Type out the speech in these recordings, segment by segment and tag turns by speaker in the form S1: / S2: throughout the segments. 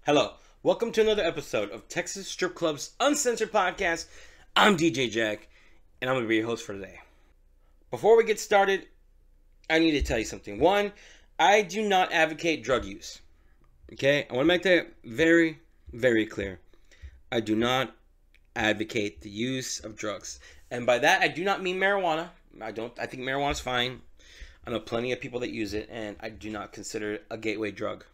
S1: Hello, welcome to another episode of Texas Strip Club's Uncensored podcast. I'm DJ Jack, and I'm going to be your host for today. Before we get started, I need to tell you something. One, I do not advocate drug use. Okay? I want to make that very, very clear. I do not advocate the use of drugs. And by that, I do not mean marijuana. I think marijuana is fine. I know plenty of people that use it, and I do not consider it a gateway drug.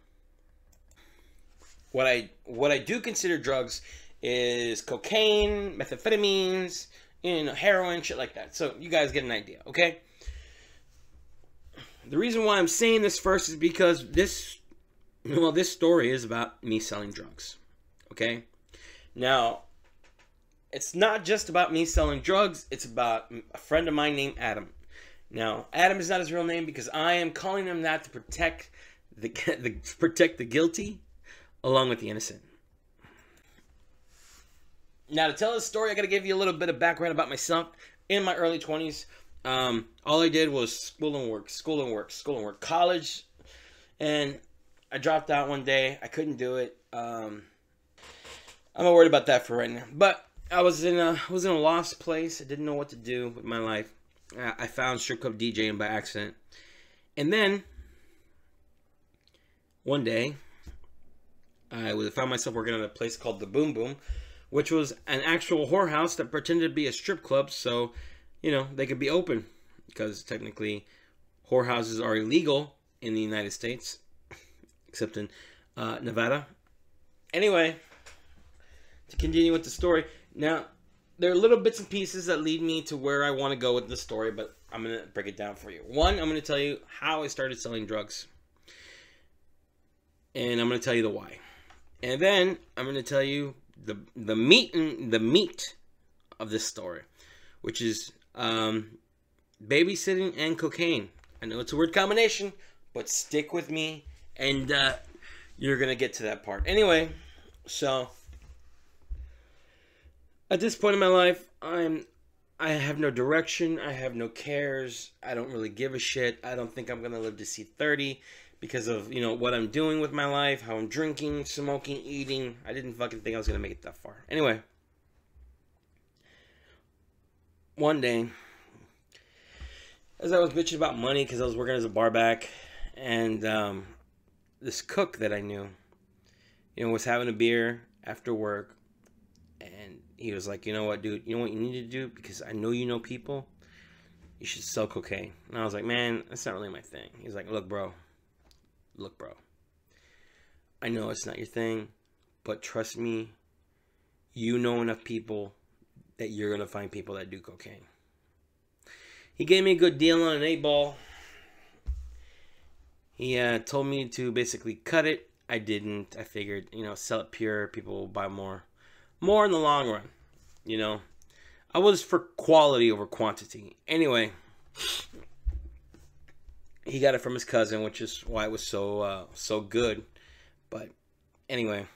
S1: What I do consider drugs is cocaine, methamphetamines, heroin, shit like that. So you guys get an idea, okay? The reason why I'm saying this first is because this story is about me selling drugs, okay? Now, it's not just about me selling drugs. It's about a friend of mine named Adam. Now, Adam is not his real name because I am calling him that to protect the guilty along with the innocent. Now, to tell this story, I got to give you a little bit of background about myself. In my early 20s, all I did was school and work, college, and I dropped out one day. I couldn't do it. I'm not worried about that for right now. But I was in a lost place. I didn't know what to do with my life. I found strip club DJing by accident, and then one day, I found myself working at a place called the Boom Boom, which was an actual whorehouse that pretended to be a strip club so, they could be open. Because technically, whorehouses are illegal in the United States, except in Nevada. Anyway, to continue with the story. Now, there are little bits and pieces that lead me to where I want to go with the story, but I'm going to break it down for you. One, I'm going to tell you how I started selling drugs. And I'm going to tell you the why. And then I'm going to tell you the meat of this story, which is babysitting and cocaine. I know it's a weird combination, but stick with me, and you're going to get to that part. Anyway, so at this point in my life, I have no direction. I have no cares. I don't really give a shit. I don't think I'm going to live to see 30. Because of, what I'm doing with my life, how I'm drinking, smoking, eating. I didn't fucking think I was going to make it that far. Anyway. One day, as I was bitching about money because I was working as a bar back, and this cook that I knew, was having a beer after work, and he was like, you know what, dude, you know what you need to do? Because I know you know people, you should sell cocaine. And I was like, man, that's not really my thing. He's like, look, bro, I know it's not your thing, but trust me, you know enough people that you're going to find people that do cocaine. He gave me a good deal on an 8-ball. He told me to basically cut it. I didn't. I figured, sell it pure. People will buy more in the long run. I was for quality over quantity. Anyway, he got it from his cousin, which is why it was so good. But anyway,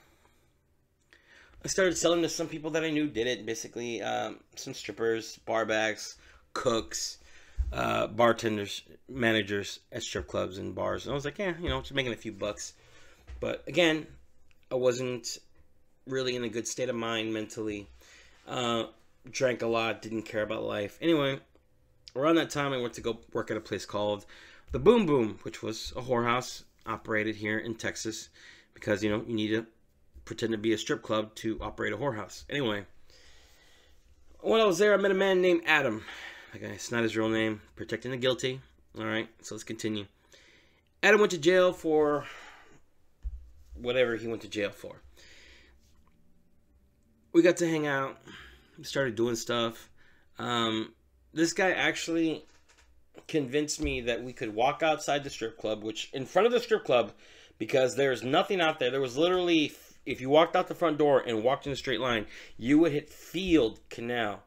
S1: I started selling to some people that I knew did it. Basically, some strippers, barbacks, cooks, bartenders, managers at strip clubs and bars. And I was like, yeah, just making a few bucks. But again, I wasn't really in a good state of mind mentally. Drank a lot, didn't care about life. Anyway, around that time, I went to go work at a place called the Boom Boom, which was a whorehouse operated here in Texas, because, you need to pretend to be a strip club to operate a whorehouse. Anyway, when I was there, I met a man named Adam. Okay, it's not his real name. Protecting the guilty. All right, so let's continue. Adam went to jail for whatever he went to jail for. We got to hang out. We started doing stuff. This guy actually convinced me that we could walk outside the strip club, which in front of the strip club, because there's nothing out there. There was literally, if you walked out the front door and walked in a straight line, you would hit field, canal.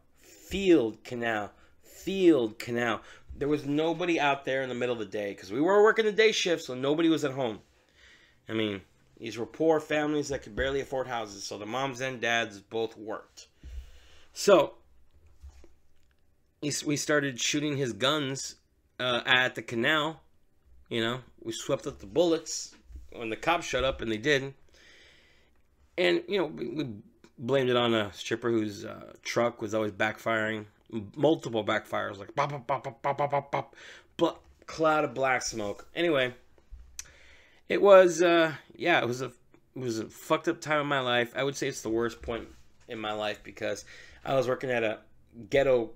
S1: There was nobody out there in the middle of the day because we were working the day shift, so nobody was at home. I mean, these were poor families that could barely afford houses, so the moms and dads both worked. So we started shooting his guns at the canal. We swept up the bullets when the cops showed up, and they did. And, you know, we blamed it on a stripper whose truck was always backfiring. Multiple backfires, like pop, pop, pop, pop, pop, pop, pop, pop, cloud of black smoke. Anyway, it was, yeah, it was a fucked up time in my life. I would say it's the worst point in my life because I was working at a ghetto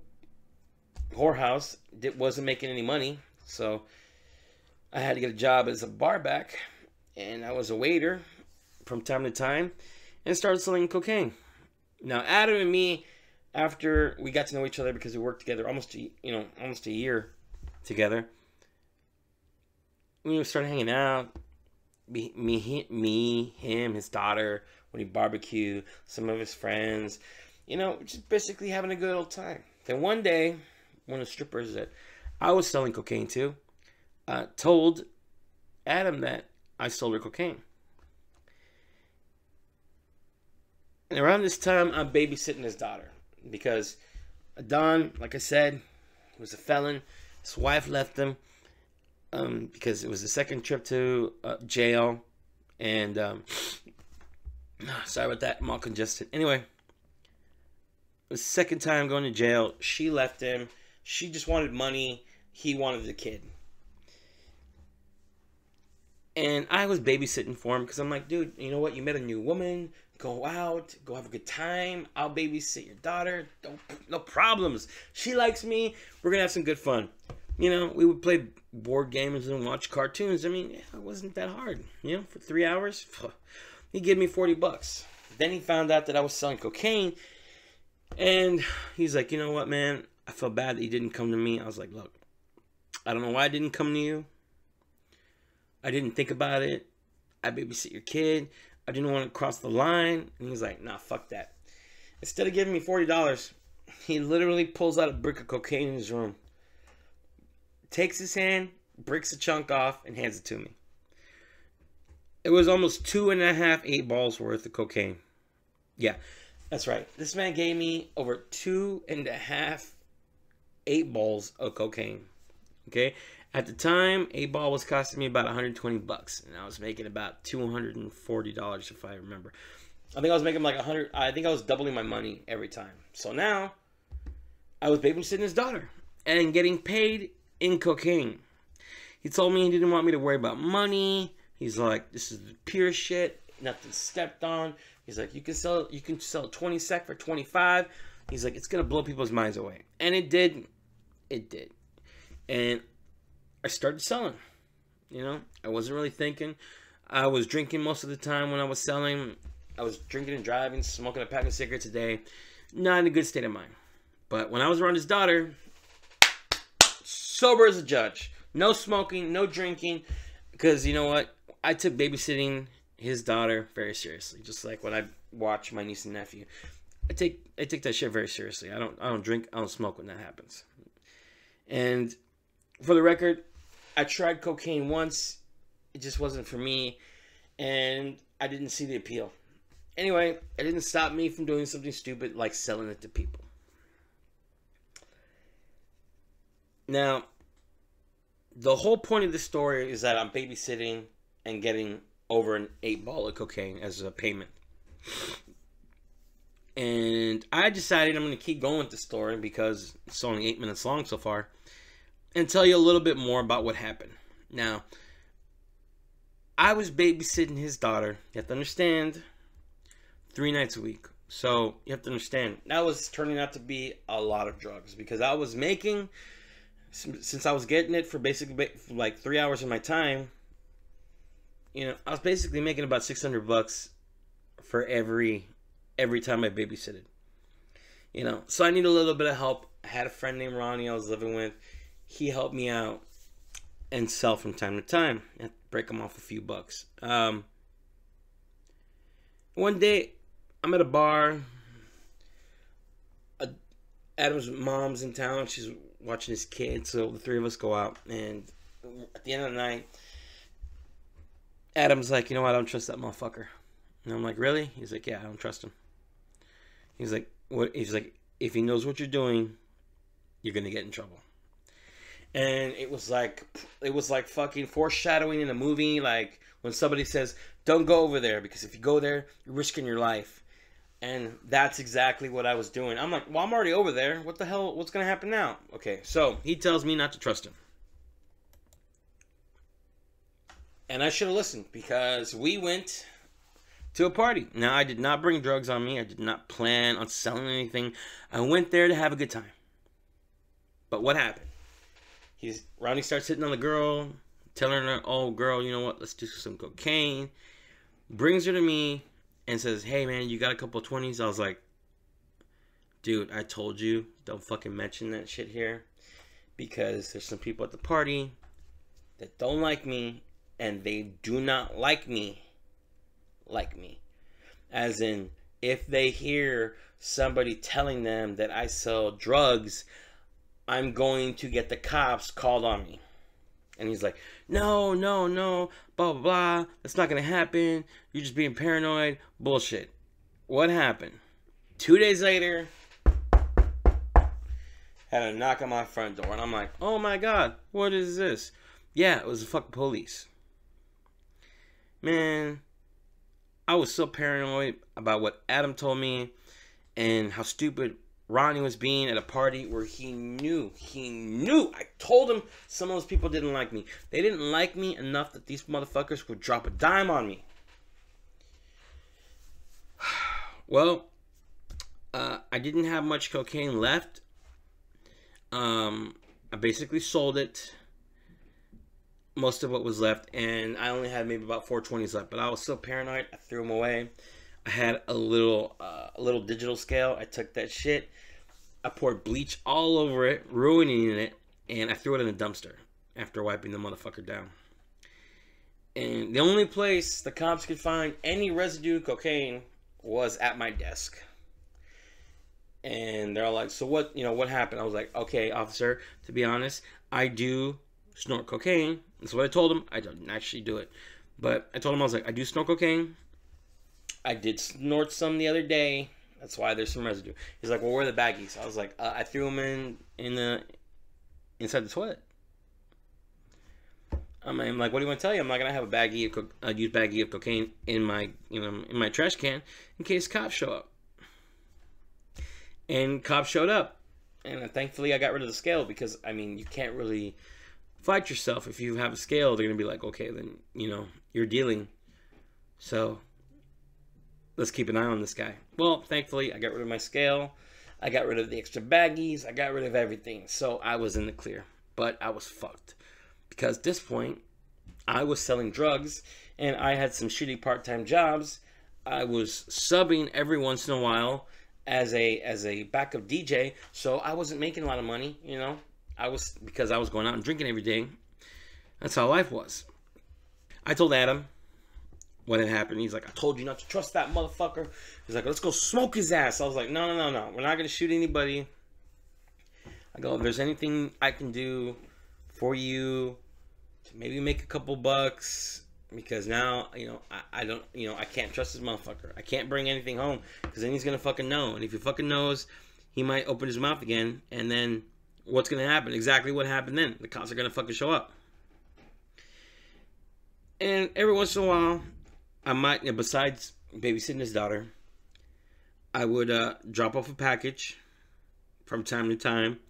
S1: whorehouse. It wasn't making any money, so I had to get a job as a bar back, and I was a waiter from time to time, and started selling cocaine. Now, Adam and me, after we got to know each other because we worked together almost a year together, we started hanging out. Me, him, his daughter, when he barbecue, some of his friends, you know, just basically having a good old time. Then one day, one of the strippers that I was selling cocaine to told Adam that I sold her cocaine. And around this time, I'm babysitting his daughter because Don, like I said, was a felon. His wife left him because it was the second trip to jail. And sorry about that, I'm all congested. Anyway, the second time going to jail, she left him. She just wanted money. He wanted the kid. And I was babysitting for him because I'm like, dude, you know what? You met a new woman. Go out. Go have a good time. I'll babysit your daughter. No problems. She likes me. We're going to have some good fun. You know, we would play board games and watch cartoons. I mean, it wasn't that hard. You know, for 3 hours. He gave me $40. Then he found out that I was selling cocaine. And he's like, you know what, man? I feel bad that you didn't come to me. I was like, look, I don't know why I didn't come to you. I didn't think about it. I babysit your kid. I didn't want to cross the line. And he's like, nah, fuck that. Instead of giving me $40, he literally pulls out a brick of cocaine in his room, takes his hand, breaks a chunk off, and hands it to me. It was almost 2.5 8 balls worth of cocaine. Yeah, that's right. This man gave me over 2.5 8 balls of cocaine. Okay? At the time, 8 ball was costing me about $120, and I was making about $240 if I remember. I think I was making like 100. I think I was doubling my money every time. So now, I was babysitting his daughter and getting paid in cocaine. He told me he didn't want me to worry about money. He's like, this is pure shit, nothing stepped on. He's like, you can sell 20 sec for 25. He's like, it's gonna blow people's minds away, and it did. It did, and I started selling. You know, I wasn't really thinking. I was drinking most of the time when I was selling. I was drinking and driving, smoking a pack of cigarettes a day. Not in a good state of mind. But when I was around his daughter, sober as a judge. No smoking, no drinking. Because you know what? I took babysitting his daughter very seriously. Just like when I watch my niece and nephew. I take that shit very seriously. I don't drink, I don't smoke when that happens. And for the record, I tried cocaine once. It just wasn't for me. And I didn't see the appeal. Anyway, it didn't stop me from doing something stupid like selling it to people. Now, the whole point of this story is that I'm babysitting and getting over an 8 ball of cocaine as a payment. And I decided I'm going to keep going with the story because it's only 8 minutes long so far, and tell you a little bit more about what happened. Now, I was babysitting his daughter. You have to understand, 3 nights a week. So you have to understand, that was turning out to be a lot of drugs because I was making, since I was getting it for basically like 3 hours of my time, you know, I was basically making about $600 for every time I babysitted. You know, so I need a little bit of help. I had a friend named Ronnie I was living with. He helped me out and sell from time to time and break him off a few bucks. One day, I'm at a bar. Adam's mom's in town. She's watching his kid, so the 3 of us go out. And at the end of the night, Adam's like, you know what? I don't trust that motherfucker. And I'm like, really? He's like, yeah, I don't trust him. He's like, what? He's like, if he knows what you're doing, you're gonna get in trouble. And it was like fucking foreshadowing in a movie, like when somebody says, don't go over there, because if you go there, you're risking your life. And that's exactly what I was doing. I'm like, well, I'm already over there. What the hell? What's going to happen now? Okay, so he tells me not to trust him. And I should have listened, because we went to a party. Now, I did not bring drugs on me. I did not plan on selling anything. I went there to have a good time. But what happened? Ronnie starts hitting on the girl, telling her, oh, girl, you know what? Let's do some cocaine. Brings her to me and says, hey, man, you got a couple of 20s? I was like, dude, I told you, don't fucking mention that shit here. Because there's some people at the party that don't like me, and they do not like me. As in, if they hear somebody telling them that I sell drugs, I'm going to get the cops called on me. And he's like, no, blah, blah, blah. That's not going to happen. You're just being paranoid. Bullshit. What happened? 2 days later, had a knock on my front door. And I'm like, oh my God, what is this? Yeah, it was the fucking police. Man, I was so paranoid about what Adam told me and how stupid Ronnie was being at a party where he knew. I told him some of those people didn't like me. They didn't like me enough that these motherfuckers would drop a dime on me. Well, I didn't have much cocaine left. I basically sold it. Most of what was left, and I only had maybe about 420s left, but I was so paranoid, I threw them away. I had a little digital scale. I took that shit, I poured bleach all over it, ruining it, and I threw it in a dumpster after wiping the motherfucker down. And the only place the cops could find any residue of cocaine was at my desk. And they're all like, so what happened? I was like, okay, officer, to be honest, I do snort cocaine. That's what I told him. I didn't actually do it, but I told him, I was like, I do snort cocaine. I did snort some the other day. That's why there's some residue. He's like, well, where are the baggies? I was like, I threw them inside the toilet. I'm like, what do you want to tell you? I'm not gonna have a used baggie of cocaine in my trash can in case cops show up. And cops showed up, and thankfully I got rid of the scale, because I mean, you can't really fight yourself. If you have a scale, they're gonna be like, okay, then you're dealing, so let's keep an eye on this guy. Well, thankfully I got rid of my scale, I got rid of the extra baggies, I got rid of everything, so I was in the clear. But I was fucked, because at this point I was selling drugs and I had some shitty part-time jobs. I was subbing every once in a while as a backup DJ, so I wasn't making a lot of money, because I was going out and drinking every day. That's how life was. I told Adam what had happened. He's like, I told you not to trust that motherfucker. He's like, let's go smoke his ass. I was like, no. We're not going to shoot anybody. I go, if there's anything I can do for you to maybe make a couple bucks, because now, I don't, I can't trust this motherfucker. I can't bring anything home, because then he's going to fucking know. And if he fucking knows, he might open his mouth again, and then what's going to happen? Exactly what happened then. The cops are going to fucking show up. And every once in a while, I might, besides babysitting his daughter, I would drop off a package from time to time.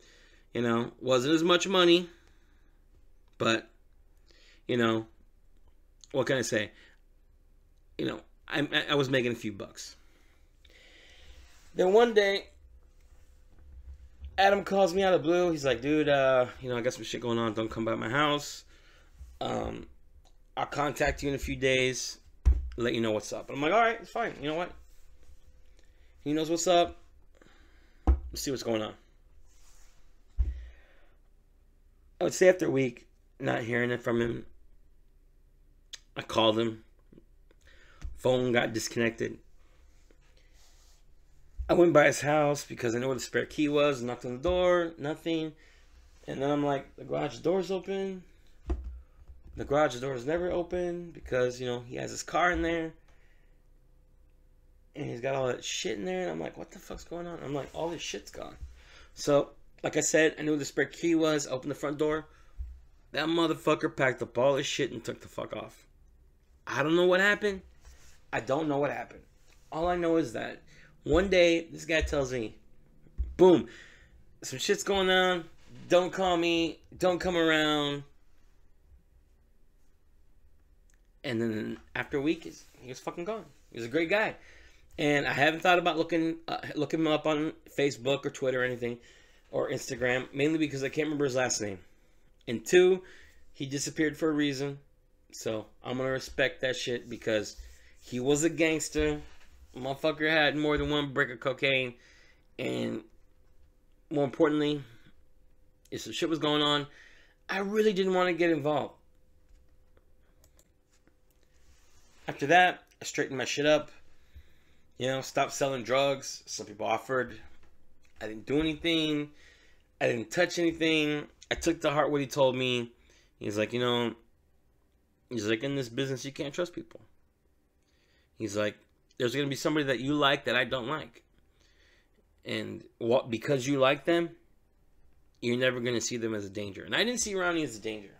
S1: Wasn't as much money, but, what can I say? I was making a few bucks. Then one day, Adam calls me out of the blue. He's like, dude, I got some shit going on. Don't come by my house. I'll contact you in a few days. Let you know what's up. And I'm like, all right, it's fine. You know what? He knows what's up. Let's see what's going on. I would say after a week, not hearing it from him, I called him. Phone got disconnected. I went by his house because I knew where the spare key was. Knocked on the door, nothing. And then I'm like, the garage door's open. The garage door is never open because, he has his car in there. And he's got all that shit in there. And I'm like, what the fuck's going on? I'm like, all this shit's gone. So, like I said, I knew where the spare key was. Opened the front door. That motherfucker packed up all his shit and took the fuck off. I don't know what happened. I don't know what happened. All I know is that one day this guy tells me, boom, some shit's going on. Don't call me. Don't come around. And then after a week, he was fucking gone. He was a great guy. And I haven't thought about looking him up on Facebook or Twitter or anything, or Instagram, mainly because I can't remember his last name. And two, he disappeared for a reason. So I'm going to respect that shit because he was a gangster. Motherfucker had more than one brick of cocaine. And more importantly, if some shit was going on, I really didn't want to get involved. After that, I straightened my shit up. You know, stopped selling drugs. Some people offered. I didn't do anything. I didn't touch anything. I took to heart what he told me. He's like, you know, he's like, in this business, you can't trust people. He's like, there's going to be somebody that you like that I don't like. And because you like them, you're never going to see them as a danger. And I didn't see Ronnie as a danger.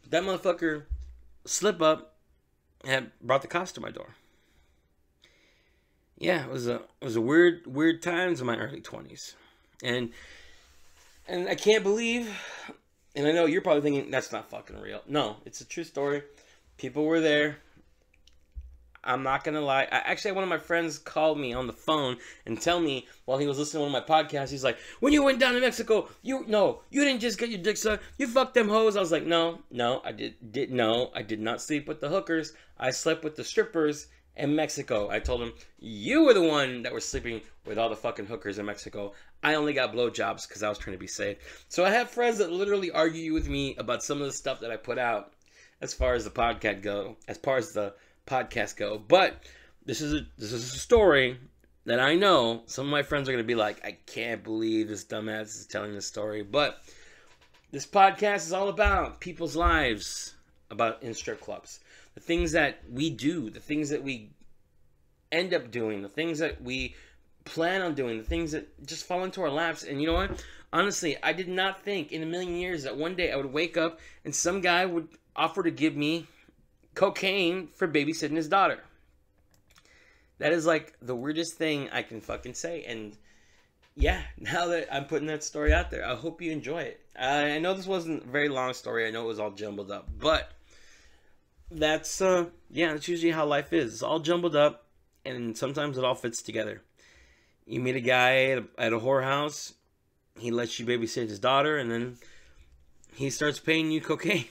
S1: But that motherfucker, slip up, had brought the cops to my door. Yeah, it was a weird times in my early 20s. And I can't believe, and I know you're probably thinking, that's not fucking real. No, it's a true story. People were there. I'm not going to lie. Actually, one of my friends called me on the phone and tell me while he was listening to one of my podcasts, he's like, when you went down to Mexico, you didn't just get your dick sucked. You fucked them hoes. I was like, no, I did not sleep with the hookers. I slept with the strippers in Mexico. I told him, you were the one that was sleeping with all the fucking hookers in Mexico. I only got blowjobs because I was trying to be safe. So I have friends that literally argue with me about some of the stuff that I put out as far as the podcast go. But this is a story that I know some of my friends are going to be like, I can't believe this dumbass is telling this story. But this podcast is all about people's lives in strip clubs. The things that we do, the things that we end up doing, the things that we plan on doing, the things that just fall into our laps. And you know what? Honestly, I did not think in a million years that one day I would wake up and some guy would offer to give me cocaine for babysitting his daughter. That is like the weirdest thing I can fucking say. And yeah, now that I'm putting that story out there, I hope you enjoy it. I know this wasn't a very long story. I know it was all jumbled up, but that's usually how life is. It's all jumbled up, and sometimes it all fits together. You meet a guy at a whorehouse, he lets you babysit his daughter, and then he starts paying you cocaine.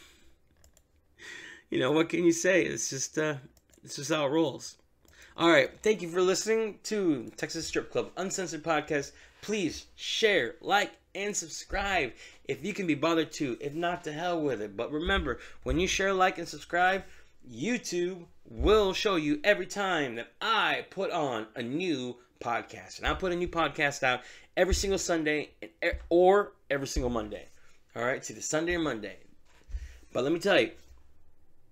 S1: You know, what can you say? It's just how it rolls. All right, thank you for listening to Texas Strip Club Uncensored Podcast. Please share, like, and subscribe if you can be bothered to. If not, to hell with it. But remember, when you share, like, and subscribe, YouTube will show you every time that I put on a new podcast. And I put a new podcast out every single Sunday or every single Monday. All right, it's either Sunday or Monday. But let me tell you,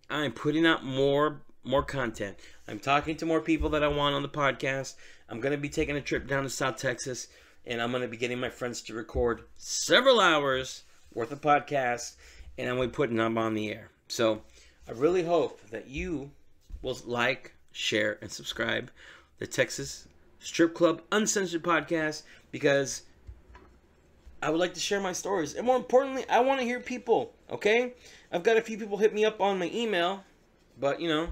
S1: I'm putting out more content. I'm talking to more people that I want on the podcast. I'm going to be taking a trip down to South Texas, and I'm going to be getting my friends to record several hours worth of podcasts, and I'm going to be putting them on the air. So I really hope that you will like, share, and subscribe the Texas Strip Club Uncensored Podcast, because I would like to share my stories. And more importantly, I want to hear people, okay? I've got a few people hit me up on my email, but, you know,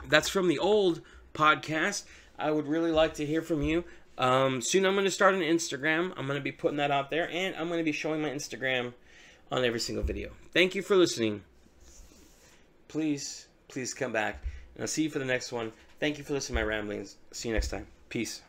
S1: that's from the old podcast. I would really like to hear from you. Soon I'm going to start an Instagram. I'm going to be putting that out there, and I'm going to be showing my Instagram on every single video. Thank you for listening. Please come back, and I'll see you for the next one. Thank you for listening to my ramblings. See you next time. Peace.